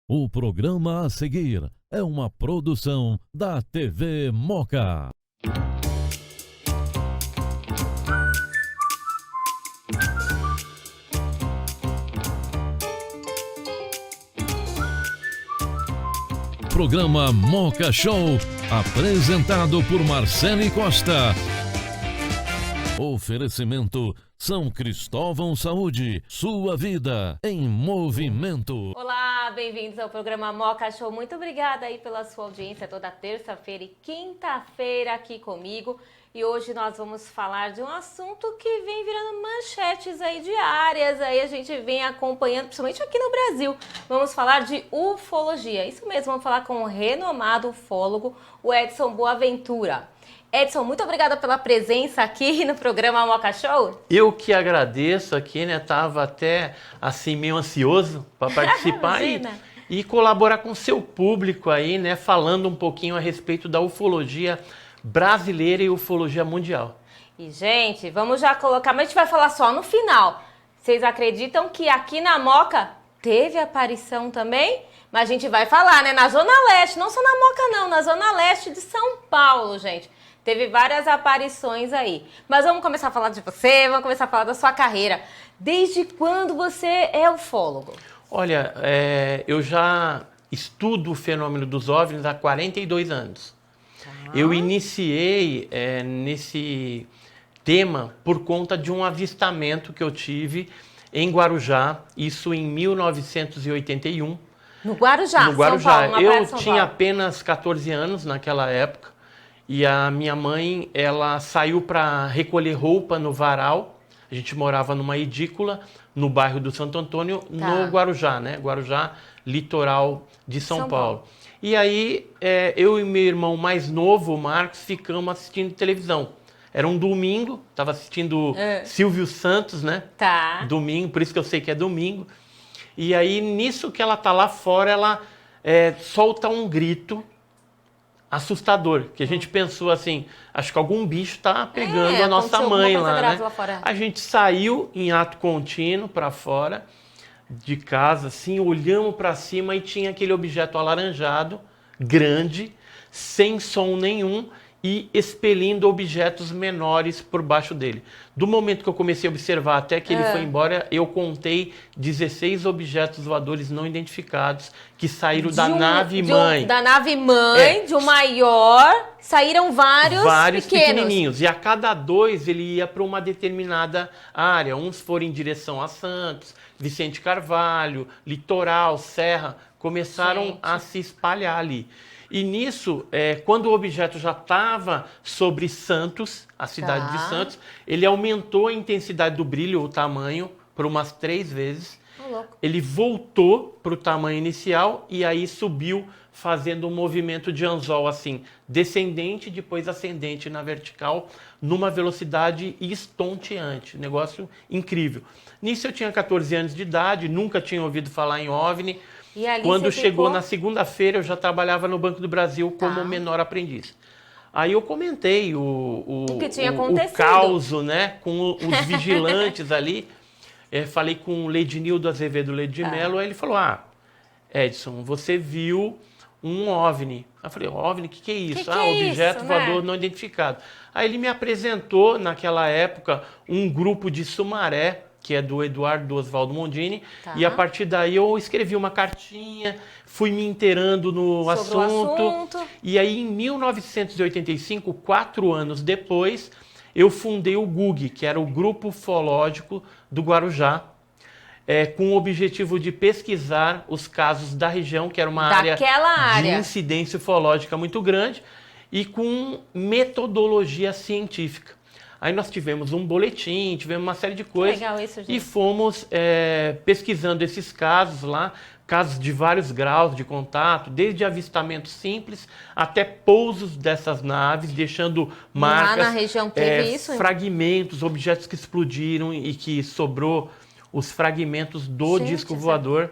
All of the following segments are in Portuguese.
O programa a seguir é uma produção da TV Moca. Programa Moca Show, apresentado por Marcele Costa. Oferecimento São Cristóvão Saúde, sua vida em movimento. Olá, bem-vindos ao programa Moca Show. Muito obrigada aí pela sua audiência toda terça-feira e quinta-feira aqui comigo. E hoje nós vamos falar de um assunto que vem virando manchetes aí diárias, aí a gente vem acompanhando, principalmente aqui no Brasil. Vamos falar de ufologia. Isso mesmo, vamos falar com o renomado ufólogo, o Edson Boaventura. Edson, muito obrigada pela presença aqui no programa Moca Show. Eu que agradeço aqui, né? Tava até assim meio ansioso para participar e colaborar com o seu público aí, né? Falando um pouquinho a respeito da ufologia brasileira e ufologia mundial. E, gente, vamos já colocar, mas a gente vai falar só no final. Vocês acreditam que aqui na Moca teve aparição também? Mas a gente vai falar, né? Na Zona Leste, não só na Moca não, na Zona Leste de São Paulo, gente. Teve várias aparições aí. Mas vamos começar a falar de você, vamos começar a falar da sua carreira. Desde quando você é ufólogo? Olha, eu já estudo o fenômeno dos OVNIs há 42 anos. Eu iniciei nesse tema por conta de um avistamento que eu tive em Guarujá, isso em 1981. No Guarujá, No Guarujá. São Paulo, Eu tinha apenas 14 anos naquela época. E a minha mãe, ela saiu para recolher roupa no varal. A gente morava numa edícula no bairro do Santo Antônio, no Guarujá, né? Guarujá, litoral de São Paulo. E aí, eu e meu irmão mais novo, o Marcos, ficamos assistindo televisão. Era um domingo, estava assistindo Silvio Santos, né? Domingo, por isso que eu sei que é domingo. E aí, nisso que ela tá lá fora, ela solta um grito assustador, que a gente pensou assim, acho que algum bicho tá pegando a nossa mãe lá, né? A gente saiu em ato contínuo para fora de casa, assim, olhamos para cima e tinha aquele objeto alaranjado, grande, sem som nenhum e expelindo objetos menores por baixo dele. Do momento que eu comecei a observar até que ele foi embora, eu contei 16 objetos voadores não identificados que saíram da nave mãe. Da nave mãe, de um maior, saíram vários pequenininhos. E a cada dois ele ia para uma determinada área. Uns foram em direção a Santos, Vicente Carvalho, Litoral, Serra. Começaram a se espalhar ali. E nisso, quando o objeto já estava sobre Santos, a cidade de Santos, ele aumentou a intensidade do brilho, o tamanho, por umas 3 vezes. Ele voltou para o tamanho inicial e aí subiu fazendo um movimento de anzol assim, descendente, depois ascendente na vertical, numa velocidade estonteante. Negócio incrível. Nisso eu tinha 14 anos de idade, nunca tinha ouvido falar em OVNI. Quando chegou na segunda-feira, eu já trabalhava no Banco do Brasil como menor aprendiz. Aí eu comentei o caos, né, com os vigilantes ali. Falei com o Ledinildo Azevedo de Mello, aí ele falou, Edson, você viu um OVNI. Eu falei, OVNI, o que é isso? Objeto voador não identificado. Aí ele me apresentou, naquela época, um grupo de Sumaré, que é do Eduardo Oswaldo Mondini, e a partir daí eu escrevi uma cartinha, fui me inteirando no assunto. E aí em 1985, 4 anos depois, eu fundei o GUG, que era o Grupo Ufológico do Guarujá, com o objetivo de pesquisar os casos da região, que era uma área de incidência ufológica muito grande, e com metodologia científica. Aí nós tivemos um boletim, tivemos uma série de coisas. Legal isso, gente. E fomos pesquisando esses casos lá, casos de vários graus de contato, desde avistamentos simples até pousos dessas naves, deixando marcas, lá na região teve isso? Fragmentos, objetos que explodiram e que sobrou os fragmentos do disco voador.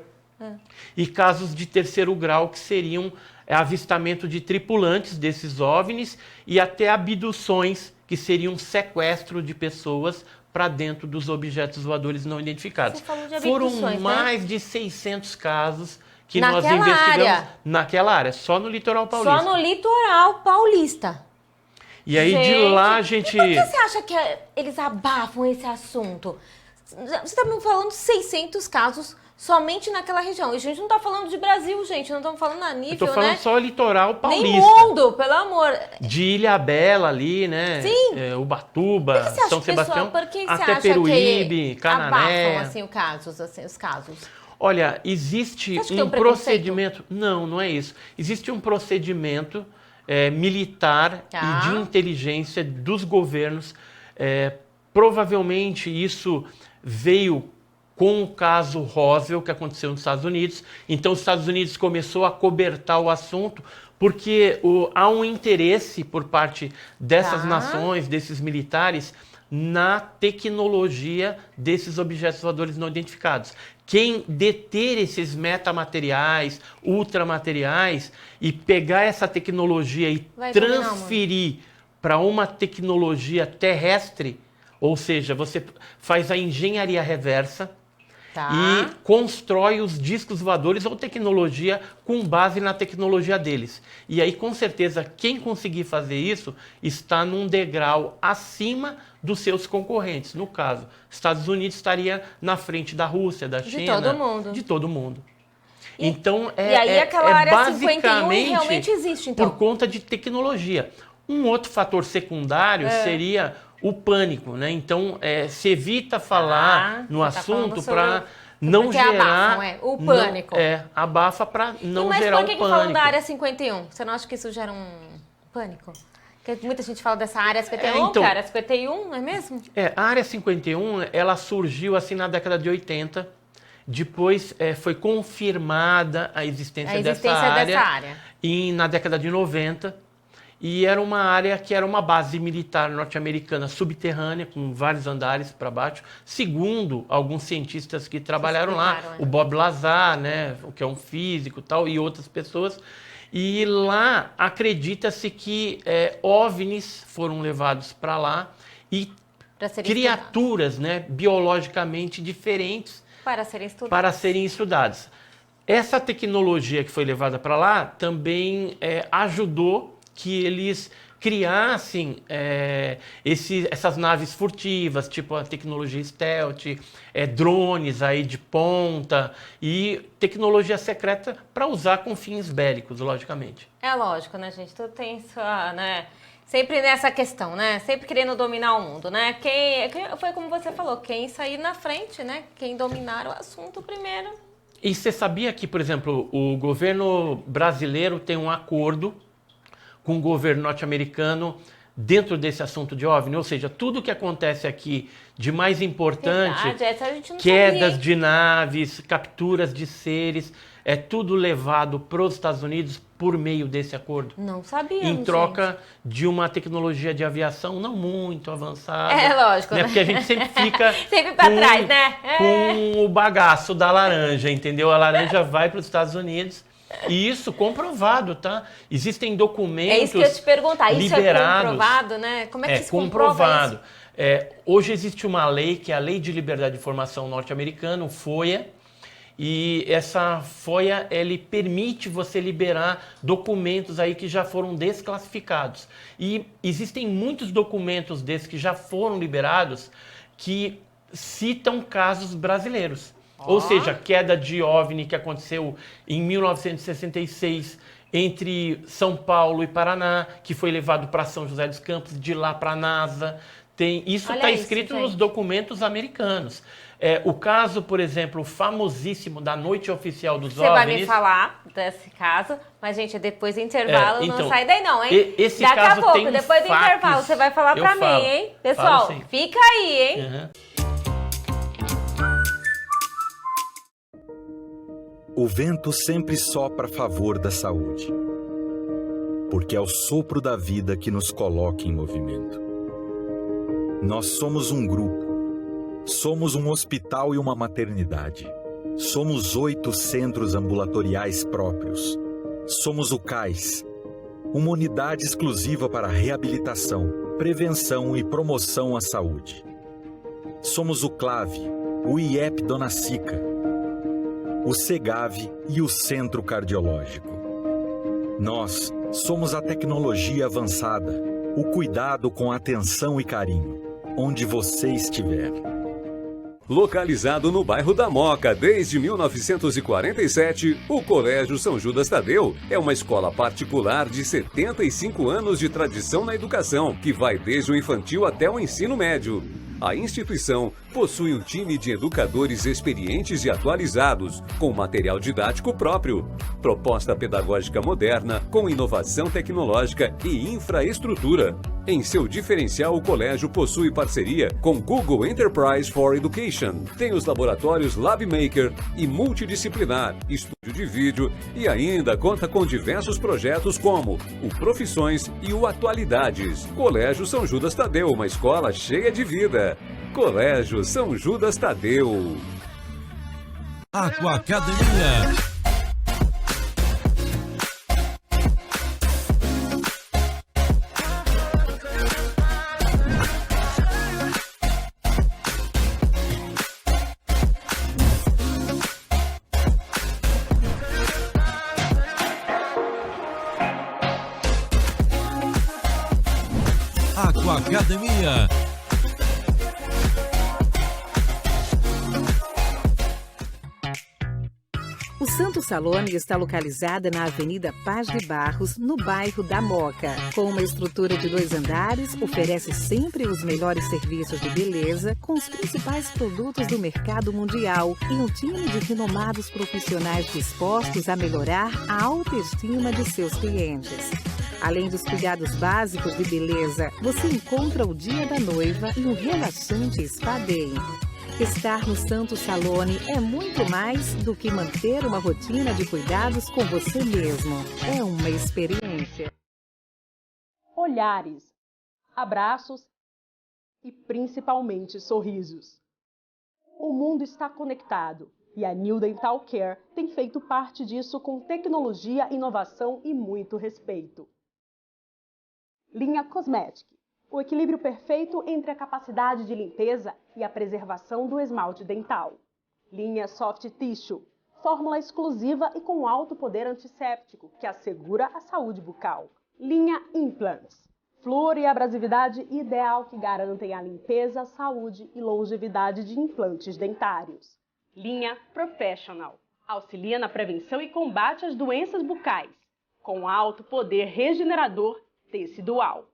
E casos de terceiro grau que seriam avistamento de tripulantes desses OVNIs e até abduções, que seria um sequestro de pessoas para dentro dos objetos voadores não identificados. Você falou de Foram abduções, mais de 600 casos que nós investigamos naquela área, só no litoral paulista. Só no litoral paulista. E aí de lá a gente... E por que você acha que eles abafam esse assunto? Você está me falando 600 casos somente naquela região. E a gente não está falando de Brasil, gente. Não estamos falando a nível, Eu tô falando só litoral paulista. Nem mundo, pelo amor. De Ilhabela ali, né? Sim. Ubatuba, São Sebastião, até Peruíbe, Canané. Abafam, assim, os casos? Olha, existe um procedimento... Não é isso. Existe um procedimento militar e de inteligência dos governos. Provavelmente isso veio com o caso Roswell, que aconteceu nos Estados Unidos. Então, os Estados Unidos começou a cobertar o assunto, porque há um interesse por parte dessas nações, desses militares, na tecnologia desses objetos voadores não identificados. Quem deter esses metamateriais, ultramateriais, e pegar essa tecnologia e transferir para uma tecnologia terrestre, ou seja, você faz a engenharia reversa e constrói os discos voadores ou tecnologia com base na tecnologia deles. E aí, com certeza, quem conseguir fazer isso está num degrau acima dos seus concorrentes. No caso, Estados Unidos estaria na frente da Rússia, da China. De todo mundo. De todo mundo. Então, e aí aquela área basicamente 51 realmente existe, então. Por conta de tecnologia. Um outro fator secundário seria o pânico, né? Então, se evita falar no assunto para não gerar... Abafam, o pânico. Abafa para não gerar o pânico. Mas por que falando da área 51? Você não acha que isso gera um pânico? Porque muita gente fala dessa área 51, que é a área 51, não é mesmo? A área 51, ela surgiu assim na década de 80. Depois foi confirmada a existência dessa área. Na década de 90. E era uma área que era uma base militar norte-americana subterrânea, com vários andares para baixo, segundo alguns cientistas que trabalharam lá, o Bob Lazar, né, que é um físico e tal, e outras pessoas. E lá acredita-se que OVNIs foram levados para lá e criaturas, né, biologicamente diferentes para serem estudadas. Essa tecnologia que foi levada para lá também ajudou que eles criassem essas naves furtivas, tipo a tecnologia stealth, drones aí de ponta e tecnologia secreta para usar com fins bélicos, logicamente. É lógico, né, gente? Tudo tem sua, né? Sempre nessa questão, né? Sempre querendo dominar o mundo, né? Foi como você falou, quem sair na frente, né? Quem dominar o assunto primeiro. E você sabia que, por exemplo, o governo brasileiro tem um acordo com o governo norte-americano dentro desse assunto de OVNI, ou seja, tudo que acontece aqui de mais importante, quedas de naves, capturas de seres, é tudo levado para os Estados Unidos por meio desse acordo. Não sabia. Em troca de uma tecnologia de aviação não muito avançada. Lógico, né? Porque a gente sempre fica sempre para trás, né? Com o bagaço da laranja, entendeu? A laranja vai para os Estados Unidos. E isso comprovado, tá? Existem documentos. É isso que eu ia te perguntar. Isso liberados, é comprovado, né? Como é que se comprovado. Isso? Hoje existe uma lei, que é a Lei de Liberdade de Informação norte-americana, o FOIA. E essa FOIA, ele permite você liberar documentos aí que já foram desclassificados. E existem muitos documentos desses que já foram liberados que citam casos brasileiros. Ou seja, queda de OVNI que aconteceu em 1966 entre São Paulo e Paraná, que foi levado para São José dos Campos, de lá para a NASA. Isso está escrito nos documentos americanos. O caso, por exemplo, famosíssimo da Noite Oficial dos OVNIs... Você vai me falar desse caso, mas, gente, depois do intervalo, não sai daí não, hein? Esse Daqui caso a pouco, tem depois do intervalo, você vai falar para mim, hein? Pessoal, fica aí, hein? Uhum. O vento sempre sopra a favor da saúde, porque é o sopro da vida que nos coloca em movimento. Nós somos um grupo, somos um hospital e uma maternidade, somos 8 centros ambulatoriais próprios, somos o CAIS, uma unidade exclusiva para reabilitação, prevenção e promoção à saúde. Somos o CLAVE, o IEP Dona Cica, o CEGAV e o Centro Cardiológico. Nós somos a tecnologia avançada, o cuidado com atenção e carinho, onde você estiver. Localizado no bairro da Moca desde 1947, o Colégio São Judas Tadeu é uma escola particular de 75 anos de tradição na educação, que vai desde o infantil até o ensino médio. A instituição possui um time de educadores experientes e atualizados, com material didático próprio, proposta pedagógica moderna, com inovação tecnológica e infraestrutura. Em seu diferencial, o colégio possui parceria com Google Enterprise for Education. Tem os laboratórios LabMaker e multidisciplinar, estúdio de vídeo e ainda conta com diversos projetos como o Profissões e o Atualidades. Colégio São Judas Tadeu, uma escola cheia de vida. Colégio São Judas Tadeu. Aquacademia. Aquacademia. O Santo Salone está localizada na Avenida Paz de Barros, no bairro da Moca. Com uma estrutura de 2 andares, oferece sempre os melhores serviços de beleza, com os principais produtos do mercado mundial e um time de renomados profissionais dispostos a melhorar a autoestima de seus clientes. Além dos cuidados básicos de beleza, você encontra o dia da noiva e um relaxante spa day. Estar no Santo Salone é muito mais do que manter uma rotina de cuidados com você mesmo. É uma experiência. Olhares, abraços e principalmente sorrisos. O mundo está conectado e a New Dental Care tem feito parte disso com tecnologia, inovação e muito respeito. Linha Cosmetic. O equilíbrio perfeito entre a capacidade de limpeza e a preservação do esmalte dental. Linha Soft Tissue, fórmula exclusiva e com alto poder antisséptico, que assegura a saúde bucal. Linha Implants, flúor e abrasividade ideal que garantem a limpeza, saúde e longevidade de implantes dentários. Linha Professional, auxilia na prevenção e combate às doenças bucais, com alto poder regenerador tecidual.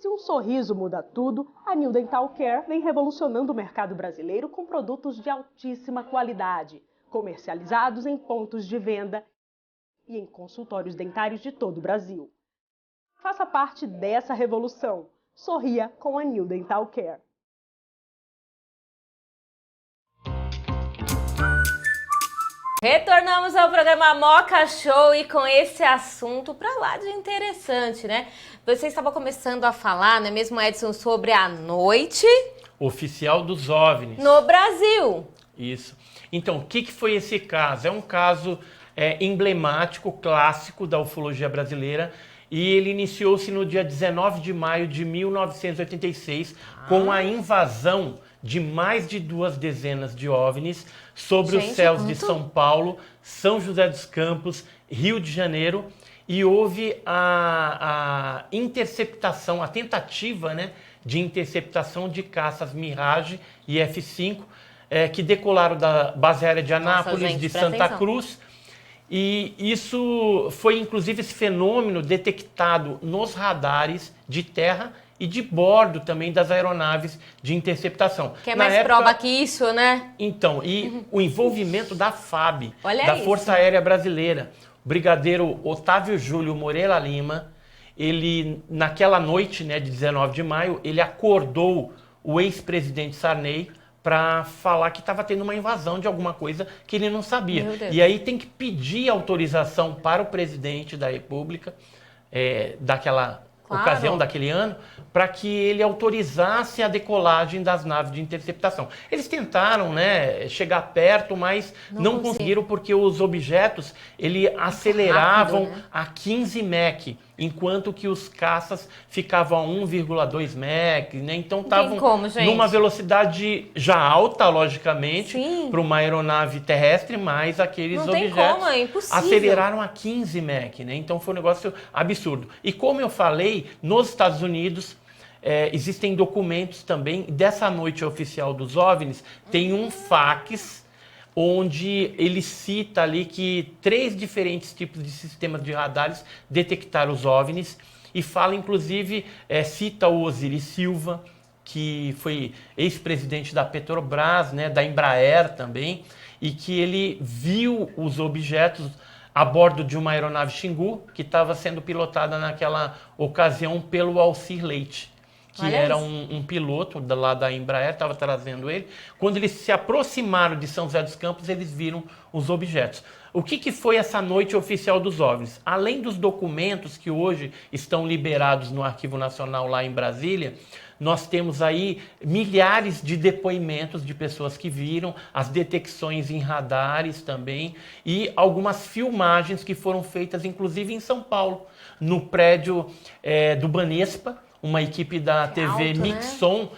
Se um sorriso muda tudo, a New Dental Care vem revolucionando o mercado brasileiro com produtos de altíssima qualidade, comercializados em pontos de venda e em consultórios dentários de todo o Brasil. Faça parte dessa revolução. Sorria com a New Dental Care. Retornamos ao programa Moca Show e com esse assunto pra lá de interessante, né? Você estava começando a falar, não é mesmo, Edson, sobre a noite oficial dos OVNIs no Brasil. Isso. Então, o que foi esse caso? É um caso emblemático, clássico da ufologia brasileira, e ele iniciou-se no dia 19 de maio de 1986 com a invasão de mais de 2 dezenas de OVNIs sobre os céus de São Paulo, São José dos Campos, Rio de Janeiro, e houve a interceptação, a tentativa, né, de interceptação de caças Mirage e F-5, que decolaram da base aérea de Anápolis, de Santa Cruz. E isso foi, inclusive, esse fenômeno detectado nos radares de terra e de bordo também das aeronaves de interceptação. Que é mais prova que isso, né? Então, e o envolvimento da FAB, Olha da isso. Força Aérea Brasileira. O brigadeiro Otávio Júlio Moreira Lima, ele, naquela noite, né, de 19 de maio, ele acordou o ex-presidente Sarney para falar que estava tendo uma invasão de alguma coisa que ele não sabia. E aí tem que pedir autorização para o presidente da República, daquela ocasião daquele ano, para que ele autorizasse a decolagem das naves de interceptação. Eles tentaram, né, chegar perto, mas não conseguiram, porque os objetos aceleravam rápido, né? a 15 Mach, enquanto que os caças ficavam a 1,2 Mach, né? Então estavam numa velocidade já alta, logicamente, para uma aeronave terrestre, mas aqueles objetos aceleraram a 15 Mach, né? Então foi um negócio absurdo. E como eu falei, nos Estados Unidos existem documentos também. Dessa noite oficial dos OVNIs, tem um fax onde ele cita ali que 3 diferentes tipos de sistemas de radares detectaram os OVNIs, e fala, inclusive, cita o Osiris Silva, que foi ex-presidente da Petrobras, né, da Embraer também, e que ele viu os objetos a bordo de uma aeronave Xingu, que estava sendo pilotada naquela ocasião pelo Alcir Leite, que era um piloto lá da Embraer, estava trazendo ele. Quando eles se aproximaram de São José dos Campos, eles viram os objetos. O que foi essa noite oficial dos OVNIs? Além dos documentos que hoje estão liberados no Arquivo Nacional lá em Brasília, nós temos aí milhares de depoimentos de pessoas que viram, as detecções em radares também, e algumas filmagens que foram feitas, inclusive em São Paulo, no prédio do Banespa. Uma equipe da TV Nixon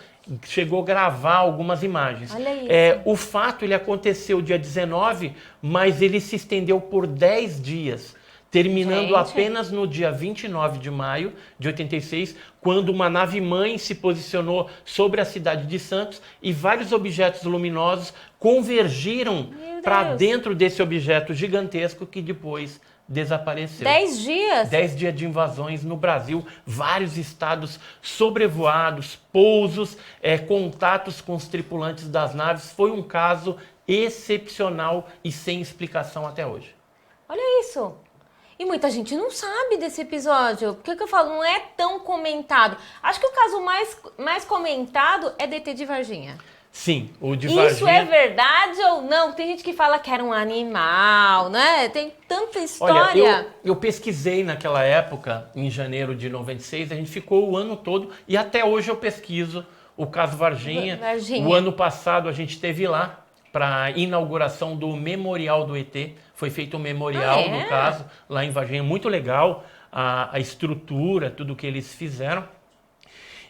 chegou a gravar algumas imagens. Olha isso. O fato ele aconteceu dia 19, mas ele se estendeu por 10 dias, terminando apenas no dia 29 de maio de 86, quando uma nave-mãe se posicionou sobre a cidade de Santos e vários objetos luminosos convergiram para dentro desse objeto gigantesco que depois desapareceu. 10 dias? 10 dias de invasões no Brasil, vários estados sobrevoados, pousos, contatos com os tripulantes das naves. Foi um caso excepcional e sem explicação até hoje. Olha isso! E muita gente não sabe desse episódio. Por que eu falo? Não é tão comentado. Acho que o caso mais comentado é DT de Varginha. Sim, o de Varginha. Isso é verdade ou não? Tem gente que fala que era um animal, né? Tem tanta história. Olha, eu pesquisei naquela época, em janeiro de 96, a gente ficou o ano todo, e até hoje eu pesquiso o caso Varginha. O ano passado a gente esteve lá para a inauguração do Memorial do ET. Foi feito um memorial, no caso, lá em Varginha. Muito legal a estrutura, tudo que eles fizeram.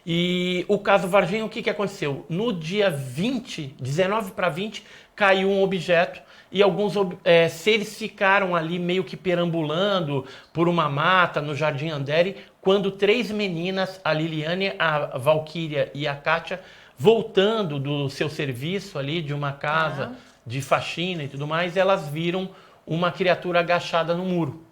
E o caso Varginha, o que aconteceu? No dia 20, 19 para 20, caiu um objeto e alguns seres ficaram ali meio que perambulando por uma mata no Jardim Andere, quando 3 meninas, a Liliane, a Valquíria e a Kátia, voltando do seu serviço ali, de uma casa de faxina e tudo mais, elas viram uma criatura agachada no muro.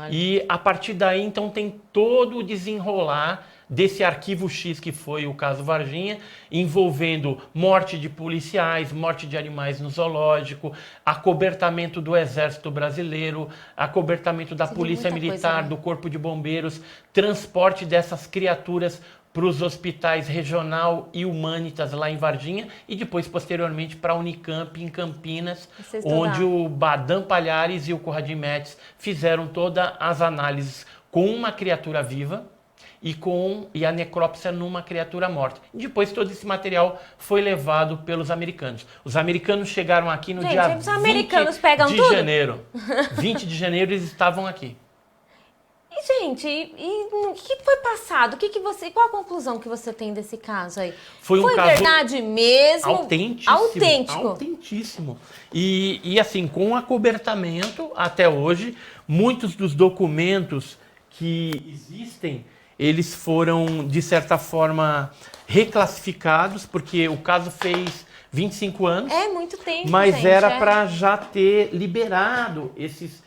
E a partir daí, então, tem todo o desenrolar desse arquivo X que foi o caso Varginha, envolvendo morte de policiais, morte de animais no zoológico, acobertamento do Exército Brasileiro, acobertamento da Polícia Militar, do Corpo de Bombeiros, transporte dessas criaturas para os hospitais Regional e Humanitas lá em Varginha e depois, posteriormente, para a Unicamp em Campinas, onde o Badan Palhares e o Corradim Metz fizeram todas as análises com uma criatura viva e a necrópsia numa criatura morta. E depois todo esse material foi levado pelos americanos. Os americanos chegaram aqui no dia 20 de janeiro. 20 de janeiro eles estavam aqui. E, gente, o que foi passado? Qual a conclusão que você tem desse caso aí? Foi um caso verdade mesmo? Autentíssimo. E assim, com acobertamento até hoje, muitos dos documentos que existem, eles foram, de certa forma, reclassificados, porque o caso fez 25 anos. É muito tempo, mas era para já ter liberado esses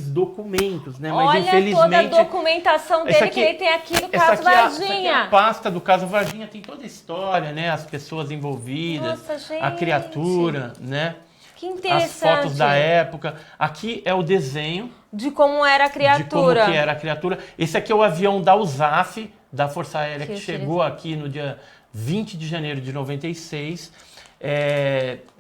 documentos, né? Mas, olha infelizmente, toda a documentação dele que ele tem aqui do caso Varginha. Essa aqui é a pasta do caso Varginha, tem toda a história, né? As pessoas envolvidas, a criatura, né? Que interessante. As fotos da época. Aqui é o desenho de como era a criatura. De como que era a criatura. Esse aqui é o avião da USAF, da Força Aérea, que chegou aqui no dia 20 de janeiro de 96.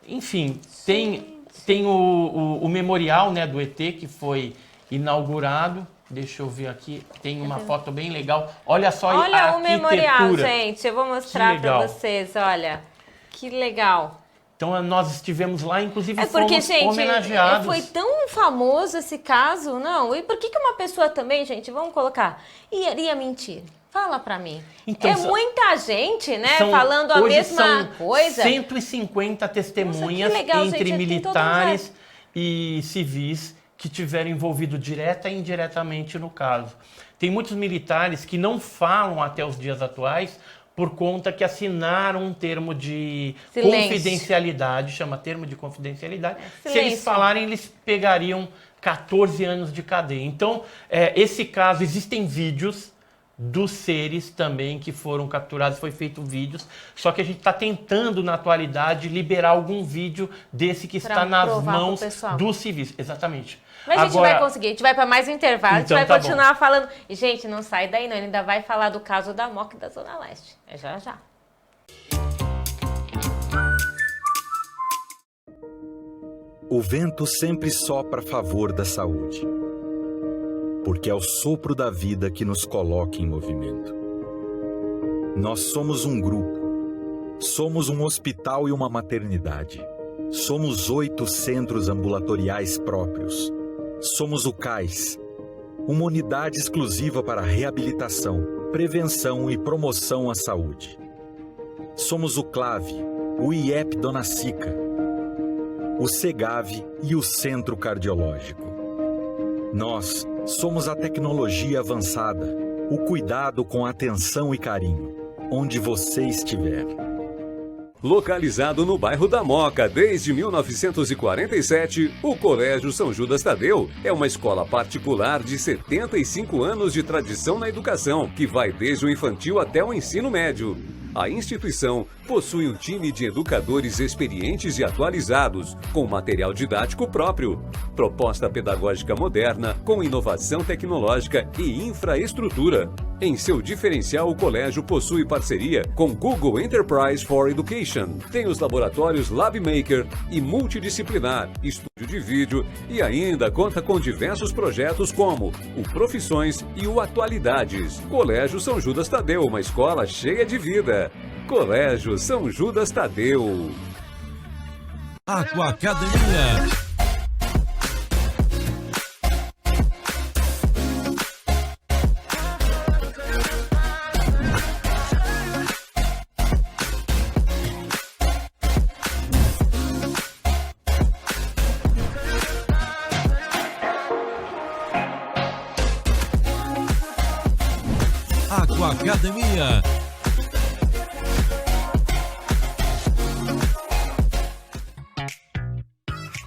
Enfim, tem o memorial, né, do ET, que foi inaugurado. Deixa eu ver aqui, tem uma foto bem legal. Olha só a Olha o arquitetura. memorial, gente. Eu vou mostrar para legal. vocês, olha. Que legal. Então nós estivemos lá, inclusive Porque, fomos gente, homenageados. foi tão famoso esse caso, não? E por que uma pessoa também, gente, vamos colocar, iria mentir? Fala pra mim. Então, muita gente, né, falando a mesma coisa. 150 testemunhas. Nossa, que legal, entre gente, militares e civis que tiveram envolvido direta e indiretamente no caso. Tem muitos militares que não falam até os dias atuais por conta que assinaram um termo de confidencialidade, chama termo de confidencialidade. Se eles falarem, eles pegariam 14 anos de cadeia. Então, esse caso, existem vídeos dos seres também que foram capturados, foi feito vídeos, só que a gente está tentando na atualidade liberar algum vídeo desse que está nas mãos dos civis. Exatamente. Mas a gente vai conseguir, a gente vai para mais um intervalo, então, a gente vai continuar falando. E, gente, não sai daí não, ele ainda vai falar do caso da Moca da Zona Leste. É já já. O vento sempre sopra a favor da saúde, porque é o sopro da vida que nos coloca em movimento. Nós somos um grupo, somos um hospital e uma maternidade, somos 8 centros ambulatoriais próprios, somos o CAIS, uma unidade exclusiva para reabilitação, prevenção e promoção à saúde. Somos o CLAVE, o IEP Dona Sica, o SEGAV e o Centro Cardiológico. Nós somos a tecnologia avançada, o cuidado com atenção e carinho, onde você estiver. Localizado no bairro da Moca desde 1947, o Colégio São Judas Tadeu é uma escola particular de 75 anos de tradição na educação, que vai desde o infantil até o ensino médio. A instituição possui um time de educadores experientes e atualizados, com material didático próprio, proposta pedagógica moderna, com inovação tecnológica e infraestrutura. Em seu diferencial, o colégio possui parceria com Google Enterprise for Education. Tem os laboratórios LabMaker e multidisciplinar, estúdio de vídeo e ainda conta com diversos projetos como o Profissões e o Atualidades. Colégio São Judas Tadeu, uma escola cheia de vida. Colégio São Judas Tadeu. Aquacademia. Aquacademia.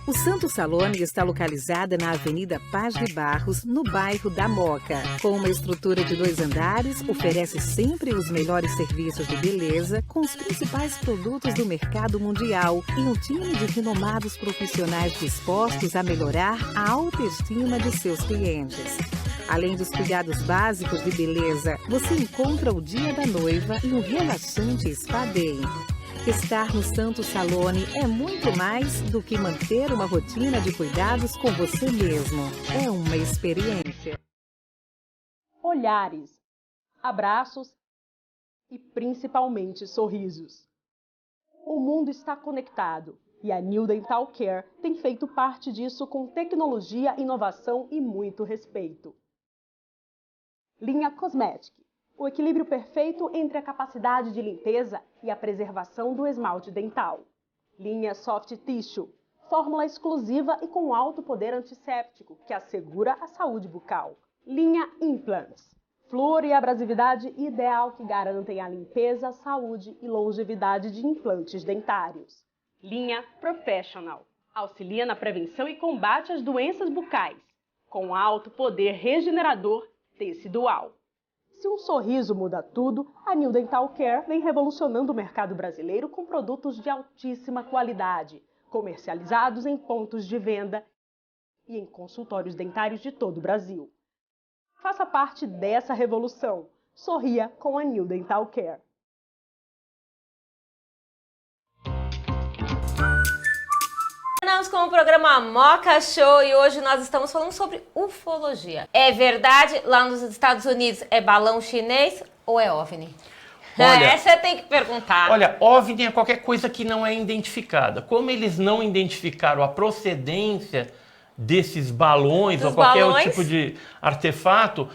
O Santo Salone está localizada na Avenida Paz de Barros, no bairro da Moca. Com uma estrutura de 2 andares, oferece sempre os melhores serviços de beleza, com os principais produtos do mercado mundial e um time de renomados profissionais dispostos a melhorar a autoestima de seus clientes. Além dos cuidados básicos de beleza, você encontra o dia da noiva e um relaxante spa day. Estar no Santo Salone é muito mais do que manter uma rotina de cuidados com você mesmo. É uma experiência. Olhares, abraços e principalmente sorrisos. O mundo está conectado e a New Dental Care tem feito parte disso com tecnologia, inovação e muito respeito. Linha Cosmetic. O equilíbrio perfeito entre a capacidade de limpeza e a preservação do esmalte dental. Linha Soft Tissue, fórmula exclusiva e com alto poder antisséptico, que assegura a saúde bucal. Linha Implants, flúor e abrasividade ideal que garantem a limpeza, saúde e longevidade de implantes dentários. Linha Professional, auxilia na prevenção e combate às doenças bucais, com alto poder regenerador tecidual. Se um sorriso muda tudo, a New Dental Care vem revolucionando o mercado brasileiro com produtos de altíssima qualidade, comercializados em pontos de venda e em consultórios dentários de todo o Brasil. Faça parte dessa revolução. Sorria com a New Dental Care. Retornamos com o programa Moca Show e hoje nós estamos falando sobre ufologia. É verdade, lá nos Estados Unidos é balão chinês ou é OVNI? Olha, essa tem que perguntar. Olha, OVNI é qualquer coisa que não é identificada. Como eles não identificaram a procedência desses balões ou qualquer outro tipo de artefato,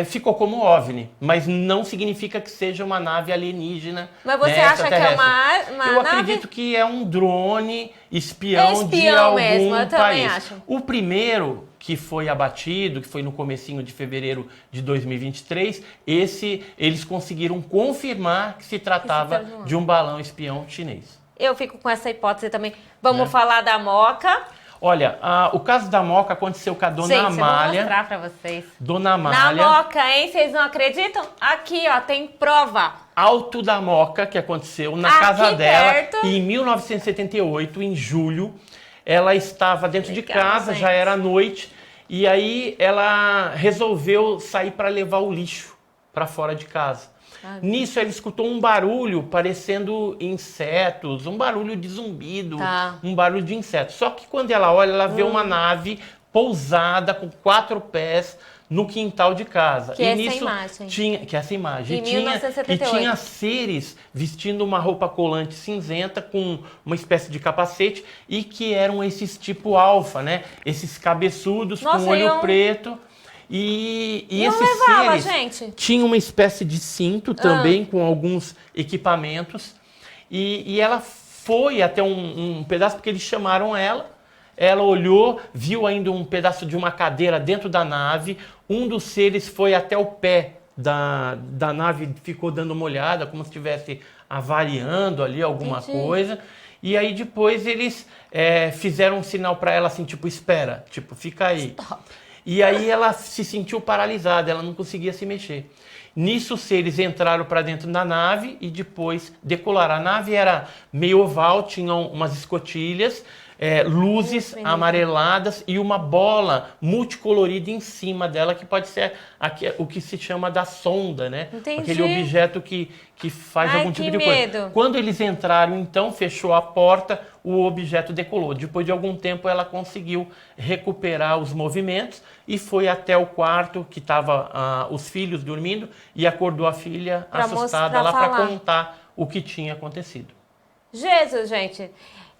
ficou como OVNI, mas não significa que seja uma nave alienígena. Mas você acha que é uma Eu nave? acredito que é um drone espião de algum mesmo, eu também país. acho. O primeiro que foi abatido, que foi no comecinho de fevereiro de 2023, eles conseguiram confirmar que se tratava de um balão espião chinês. Eu fico com essa hipótese também. Vamos falar da Moca. Olha, o caso da Moca aconteceu com a Dona Amália. Vou mostrar pra vocês. Dona Amália. Na Moca, hein? Vocês não acreditam? Aqui, ó, tem prova. Alto da Moca, que aconteceu na casa dela. E em 1978, em julho, ela estava dentro de casa, já era noite. E aí ela resolveu sair para levar o lixo para fora de casa. Nisso ela escutou um barulho parecendo insetos, um barulho de zumbido, um barulho de insetos. Só que quando ela olha, ela vê uma nave pousada com 4 pés no quintal de casa. Que é essa imagem. Que é essa imagem. Em 1978. E tinha seres vestindo uma roupa colante cinzenta com uma espécie de capacete e que eram esses tipo alfa, né? Esses cabeçudos com olho preto. E esses seres tinham uma espécie de cinto também com alguns equipamentos. E ela foi até um pedaço, porque eles chamaram ela. Ela olhou, viu ainda um pedaço de uma cadeira dentro da nave. Um dos seres foi até o pé da nave, ficou dando uma olhada, como se estivesse avaliando ali alguma coisa. E aí depois eles fizeram um sinal para ela assim, tipo, espera, tipo, fica aí. Stop. E aí ela se sentiu paralisada, ela não conseguia se mexer. Nisso, os seres entraram para dentro da nave e depois decolaram. A nave era meio oval, tinha umas escotilhas, luzes amareladas e uma bola multicolorida em cima dela, que pode ser o que se chama da sonda, né? Entendi. Aquele objeto que faz algum tipo de coisa. Quando eles entraram, então, fechou a porta, o objeto decolou. Depois de algum tempo, ela conseguiu recuperar os movimentos e foi até o quarto que estava os filhos dormindo e acordou a filha assustada lá para contar o que tinha acontecido. Jesus, gente.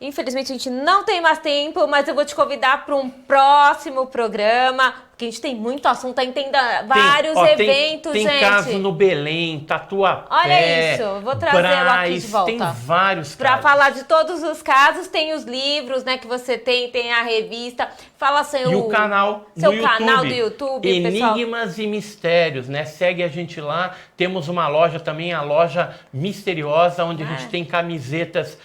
Infelizmente a gente não tem mais tempo, mas eu vou te convidar para um próximo programa, porque a gente tem muito assunto, tem vários eventos, gente. Tem caso no Belém, Tatuapé, olha isso, vou trazê-lo aqui de volta. Tem vários casos. Para falar de todos os casos, tem os livros, né, que você tem a revista, fala e o canal canal do YouTube, Enigmas pessoal. E Mistérios, né? Segue a gente lá. Temos uma loja também, a loja misteriosa, onde a gente tem camisetas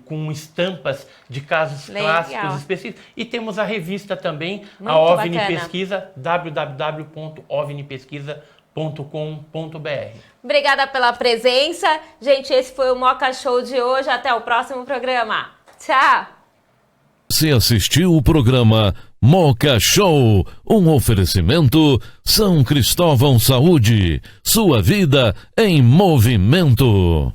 com estampas de casos clássicos específicos. E temos a revista também, muito a OVNI Pesquisa, www.ovnipesquisa.com.br. Obrigada pela presença. Gente, esse foi o Moca Show de hoje. Até o próximo programa. Tchau! Você assistiu o programa Moca Show, um oferecimento São Cristóvão Saúde, sua vida em movimento.